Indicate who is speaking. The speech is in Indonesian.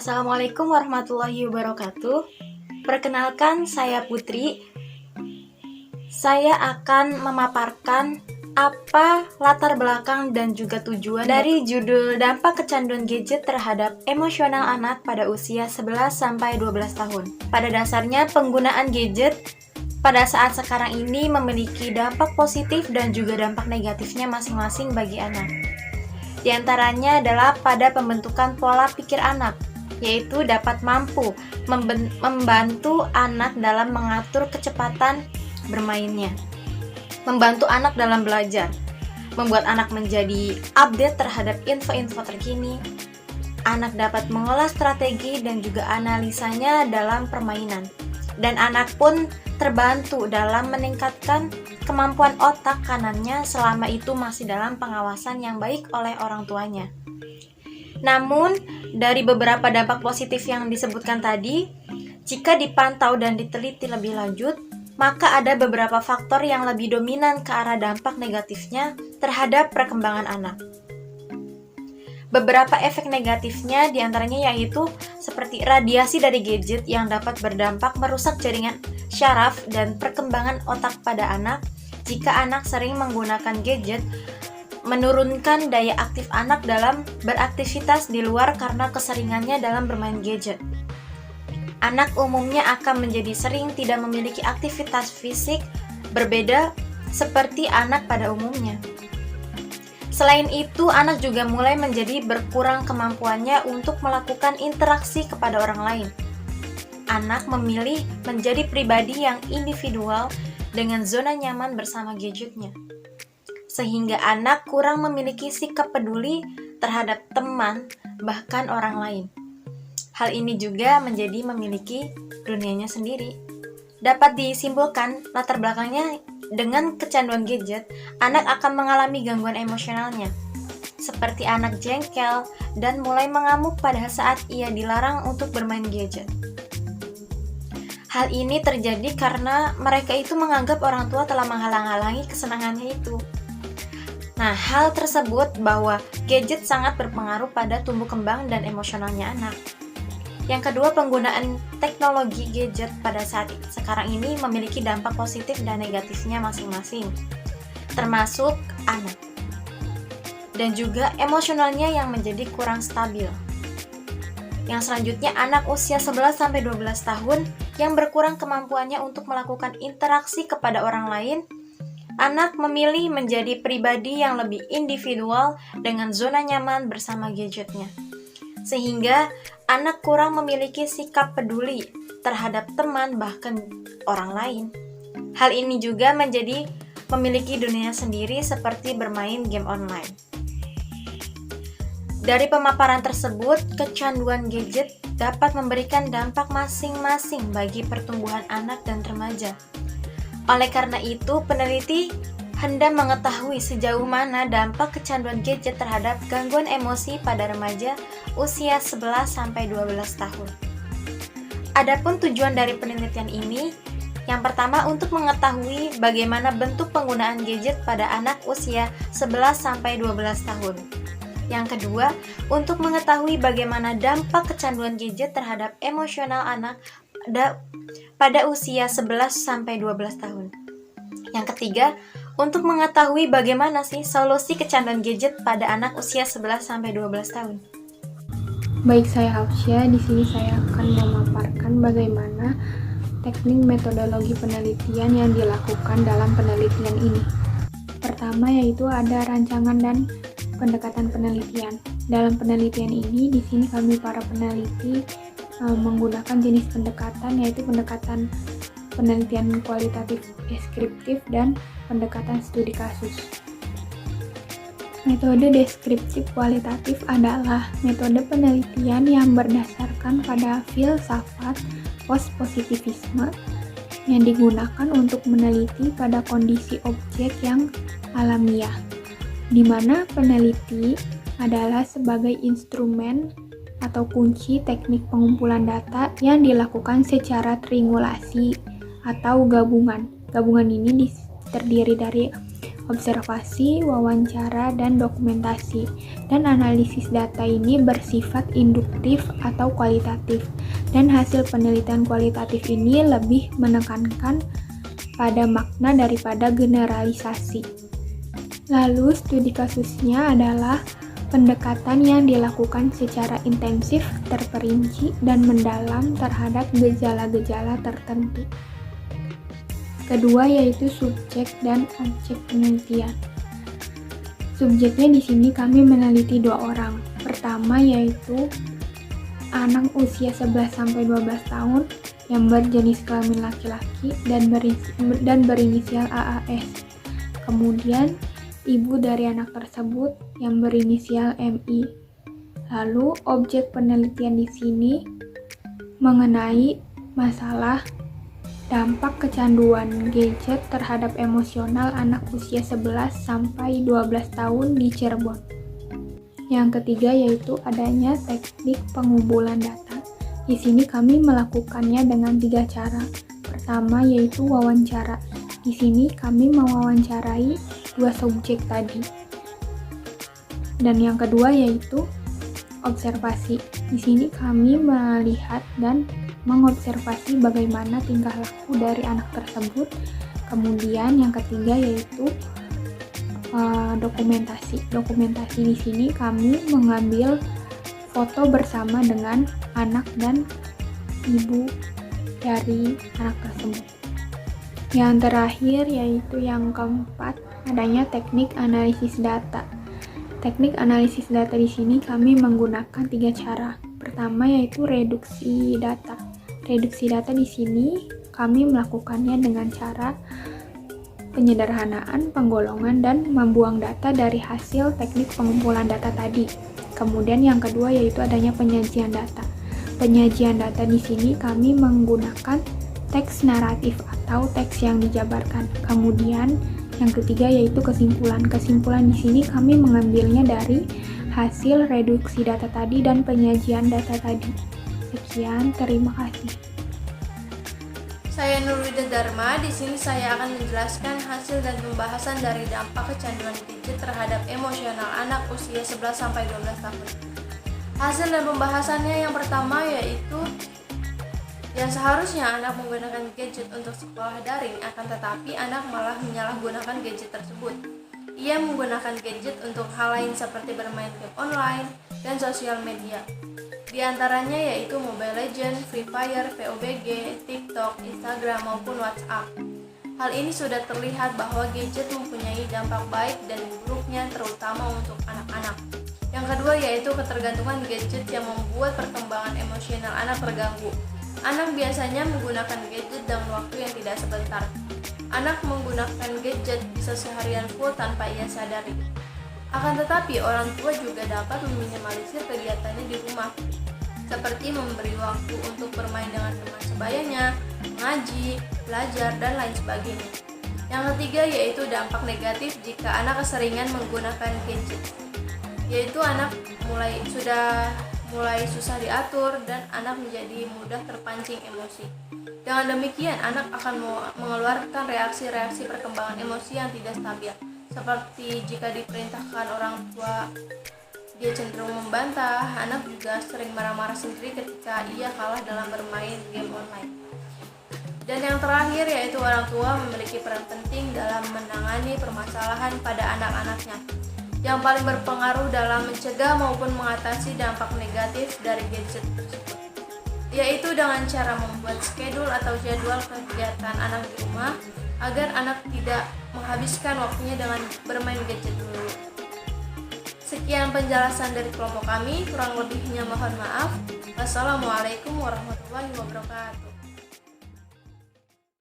Speaker 1: Assalamualaikum warahmatullahi wabarakatuh. Perkenalkan, saya Putri. Saya akan memaparkan apa latar belakang dan juga tujuan dari judul dampak kecanduan gadget terhadap emosional anak pada usia 11-12 tahun. Pada dasarnya, penggunaan gadget pada saat sekarang ini memiliki dampak positif dan juga dampak negatifnya masing-masing bagi anak. Di antaranya adalah pada pembentukan pola pikir anak, yaitu dapat mampu membantu anak dalam mengatur kecepatan bermainnya, membantu anak dalam belajar, membuat anak menjadi update terhadap info-info terkini. Anak dapat mengolah strategi dan juga analisanya dalam permainan, dan anak pun terbantu dalam meningkatkan kemampuan otak kanannya selama itu masih dalam pengawasan yang baik oleh orang tuanya. Namun, dari beberapa dampak positif yang disebutkan tadi, jika dipantau dan diteliti lebih lanjut, maka ada beberapa faktor yang lebih dominan ke arah dampak negatifnya terhadap perkembangan anak. Beberapa efek negatifnya diantaranya yaitu seperti radiasi dari gadget yang dapat berdampak merusak jaringan syaraf dan perkembangan otak pada anak. Jika anak sering menggunakan gadget, menurunkan daya aktif anak dalam beraktivitas di luar karena keseringannya dalam bermain gadget. Anak umumnya akan menjadi sering tidak memiliki aktivitas fisik berbeda seperti anak pada umumnya. Selain itu, anak juga mulai menjadi berkurang kemampuannya untuk melakukan interaksi kepada orang lain. Anak memilih menjadi pribadi yang individual dengan zona nyaman bersama gadgetnya, sehingga anak kurang memiliki sikap peduli terhadap teman, bahkan orang lain. Hal ini juga menjadi memiliki dunianya sendiri. Dapat disimpulkan latar belakangnya dengan kecanduan gadget, anak akan mengalami gangguan emosionalnya, seperti anak jengkel dan mulai mengamuk pada saat ia dilarang untuk bermain gadget. Hal ini terjadi karena mereka itu menganggap orang tua telah menghalang-halangi kesenangannya itu. Nah, hal tersebut bahwa gadget sangat berpengaruh pada tumbuh kembang dan emosionalnya anak. Yang kedua, penggunaan teknologi gadget pada saat sekarang ini memiliki dampak positif dan negatifnya masing-masing, termasuk anak. Dan juga emosionalnya yang menjadi kurang stabil. Yang selanjutnya, anak usia 11-12 tahun yang berkurang kemampuannya untuk melakukan interaksi kepada orang lain. Anak memilih menjadi pribadi yang lebih individual dengan zona nyaman bersama gadgetnya, sehingga anak kurang memiliki sikap peduli terhadap teman bahkan orang lain. Hal ini juga menjadi memiliki dunia sendiri seperti bermain game online. Dari pemaparan tersebut, kecanduan gadget dapat memberikan dampak masing-masing bagi pertumbuhan anak dan remaja. Oleh karena itu, peneliti hendak mengetahui sejauh mana dampak kecanduan gadget terhadap gangguan emosi pada remaja usia 11-12 tahun. Adapun tujuan dari penelitian ini, yang pertama untuk mengetahui bagaimana bentuk penggunaan gadget pada anak usia 11-12 tahun. Yang kedua, untuk mengetahui bagaimana dampak kecanduan gadget terhadap emosional anak pada usia 11-12 tahun. Yang ketiga, untuk mengetahui bagaimana sih solusi kecanduan gadget pada anak usia 11-12 tahun.
Speaker 2: Baik, saya Hafsyah. Di sini saya akan memaparkan bagaimana teknik metodologi penelitian yang dilakukan dalam penelitian ini. Pertama yaitu ada rancangan dan pendekatan penelitian. Dalam penelitian ini, di sini kami para peneliti menggunakan jenis pendekatan yaitu pendekatan penelitian kualitatif deskriptif dan pendekatan studi kasus. Metode deskriptif kualitatif adalah metode penelitian yang berdasarkan pada filsafat pospositivisme yang digunakan untuk meneliti pada kondisi objek yang alamiah, di mana peneliti adalah sebagai instrumen atau kunci teknik pengumpulan data yang dilakukan secara triangulasi atau gabungan. Gabungan ini terdiri dari observasi, wawancara, dan dokumentasi. Dan analisis data ini bersifat induktif atau kualitatif. Dan hasil penelitian kualitatif ini lebih menekankan pada makna daripada generalisasi. Lalu studi kasusnya adalah pendekatan yang dilakukan secara intensif, terperinci, dan mendalam terhadap gejala-gejala tertentu. Kedua yaitu subjek dan objek penelitian. Subjeknya di sini kami meneliti 2 orang. Pertama yaitu anak usia 11-12 tahun yang berjenis kelamin laki-laki dan berinisial AAS. Kemudian ibu dari anak tersebut yang berinisial MI. Lalu objek penelitian di sini mengenai masalah dampak kecanduan gadget terhadap emosional anak usia 11-12 tahun di Cirebon. Yang ketiga yaitu adanya teknik pengumpulan data. Di sini kami melakukannya dengan 3 cara. Pertama yaitu wawancara. Di sini kami mewawancarai 2 subjek tadi. Dan yang kedua yaitu observasi. Di sini kami melihat dan mengobservasi bagaimana tingkah laku dari anak tersebut. Kemudian yang ketiga yaitu dokumentasi. Dokumentasi di sini kami mengambil foto bersama dengan anak dan ibu dari anak tersebut. Yang terakhir yaitu yang keempat, adanya teknik analisis data. Teknik analisis data di sini kami menggunakan 3 cara. Pertama yaitu reduksi data. Reduksi data di sini kami melakukannya dengan cara penyederhanaan, penggolongan, dan membuang data dari hasil teknik pengumpulan data tadi. Kemudian yang kedua yaitu adanya penyajian data. Penyajian data di sini kami menggunakan teks naratif atau teks yang dijabarkan. Kemudian yang ketiga yaitu kesimpulan. Kesimpulan di sini kami mengambilnya dari hasil reduksi data tadi dan penyajian data tadi. Sekian, terima kasih.
Speaker 1: Saya Nurwida Dharma. Di sini saya akan menjelaskan hasil dan pembahasan dari dampak kecanduan gadget terhadap emosional anak usia 11-12 tahun. Hasil dan pembahasannya yang pertama yaitu yang seharusnya anak menggunakan gadget untuk sekolah daring, akan tetapi anak malah menyalahgunakan gadget tersebut. Ia menggunakan gadget untuk hal lain seperti bermain game online dan sosial media. Di antaranya yaitu Mobile Legends, Free Fire, PUBG, TikTok, Instagram maupun WhatsApp. Hal ini sudah terlihat bahwa gadget mempunyai dampak baik dan buruknya terutama untuk anak-anak. Yang kedua yaitu ketergantungan gadget yang membuat perkembangan emosional anak terganggu. Anak biasanya menggunakan gadget dalam waktu yang tidak sebentar. Anak menggunakan gadget bisa seharian full tanpa ia sadari. Akan tetapi orang tua juga dapat meminimalisir kegiatannya di rumah, seperti memberi waktu untuk bermain dengan teman sebayanya, mengaji, belajar, dan lain sebagainya. Yang ketiga yaitu dampak negatif jika anak keseringan menggunakan gadget, yaitu anak sudah mulai susah diatur dan anak menjadi mudah terpancing emosi. Dengan demikian, anak akan mengeluarkan reaksi-reaksi perkembangan emosi yang tidak stabil, seperti jika diperintahkan orang tua, dia cenderung membantah. Anak juga sering marah-marah sendiri ketika ia kalah dalam bermain game online. Dan yang terakhir yaitu orang tua memiliki peran penting dalam menangani permasalahan pada anak-anaknya, yang paling berpengaruh dalam mencegah maupun mengatasi dampak negatif dari gadget tersebut, yaitu dengan cara membuat schedule atau jadwal kegiatan anak di rumah agar anak tidak menghabiskan waktunya dengan bermain gadget dulu. Sekian penjelasan dari kelompok kami, kurang lebihnya mohon maaf. Wassalamualaikum warahmatullahi wabarakatuh.